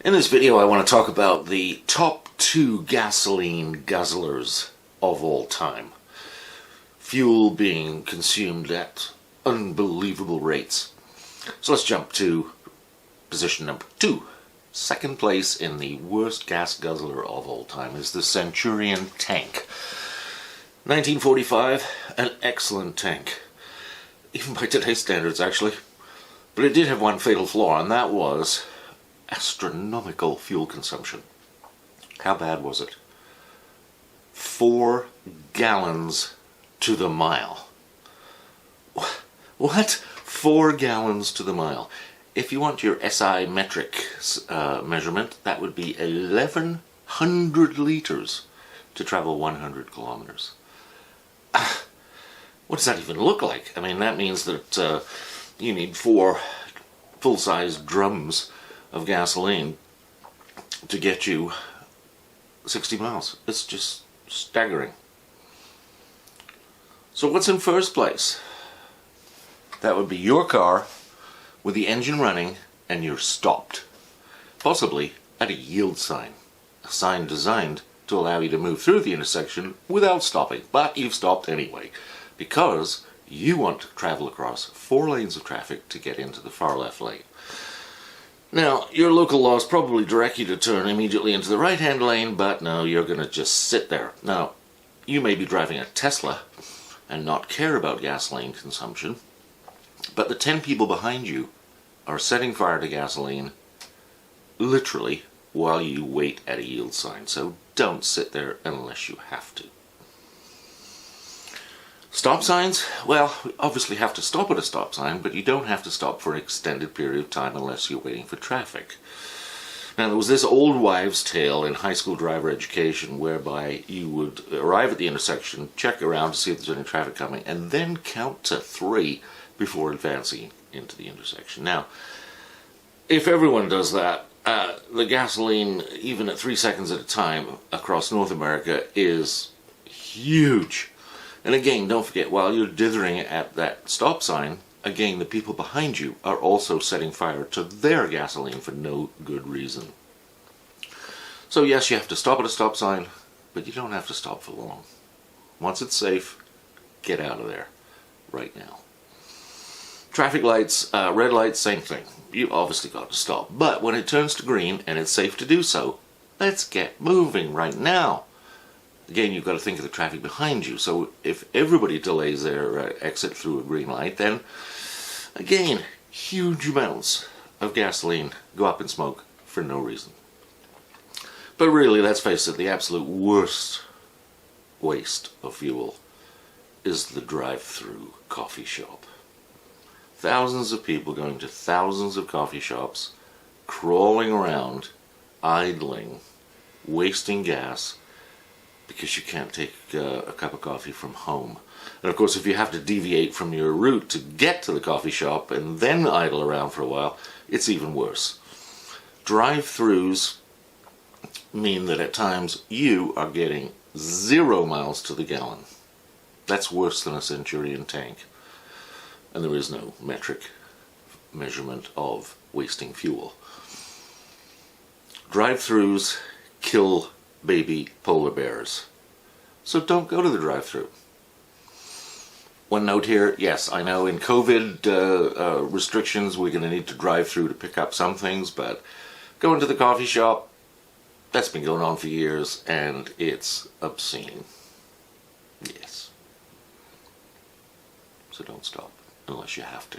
In this video I want to talk about the top 2 gasoline guzzlers of all time. Fuel being consumed at unbelievable rates. So let's jump to position number 2. Second place in the worst gas guzzler of all time is the Centurion tank. 1945, an excellent tank. Even by today's standards actually. But it did have one fatal flaw, and that was astronomical fuel consumption. How bad was it? 4 gallons to the mile. What? 4 gallons to the mile. If you want your SI metric measurement, that would be 1,100 liters to travel 100 kilometers. What does that even look like? I mean, that means that you need 4 full-size drums of gasoline to get you 60 miles. It's just staggering. So what's in first place? That would be your car with the engine running and you're stopped. Possibly at a yield sign. A sign designed to allow you to move through the intersection without stopping. But you've stopped anyway because you want to travel across 4 lanes of traffic to get into the far left lane. Now, your local laws probably direct you to turn immediately into the right-hand lane, but no, you're going to just sit there. Now, you may be driving a Tesla and not care about gasoline consumption, but the 10 people behind you are setting fire to gasoline literally while you wait at a yield sign. So don't sit there unless you have to. Stop signs? Well, we obviously have to stop at a stop sign, but you don't have to stop for an extended period of time unless you're waiting for traffic. Now, there was this old wives' tale in high school driver education whereby you would arrive at the intersection, check around to see if there's any traffic coming, and then count to 3 before advancing into the intersection. Now, if everyone does that, the gasoline, even at 3 seconds at a time across North America, is huge. And again, don't forget, while you're dithering at that stop sign, again, the people behind you are also setting fire to their gasoline for no good reason. So yes, you have to stop at a stop sign, but you don't have to stop for long. Once it's safe, get out of there right now. Traffic lights, red lights, same thing. You've obviously got to stop. But when it turns to green and it's safe to do so, let's get moving right now. Again, you've got to think of the traffic behind you. So if everybody delays their exit through a green light, then again, huge amounts of gasoline go up in smoke for no reason. But really, let's face it, the absolute worst waste of fuel is the drive-through coffee shop. Thousands of people going to thousands of coffee shops, crawling around, idling, wasting gas, because you can't take a cup of coffee from home. And of course, if you have to deviate from your route to get to the coffee shop and then idle around for a while, it's even worse. Drive-throughs mean that at times you are getting 0 miles to the gallon. That's worse than a Centurion tank. And there is no metric measurement of wasting fuel. Drive-throughs kill baby polar bears. So don't go to the drive-thru. One note here, yes, I know in COVID restrictions we're going to need to drive through to pick up some things, but going to the coffee shop, that's been going on for years and it's obscene. Yes. So don't stop unless you have to.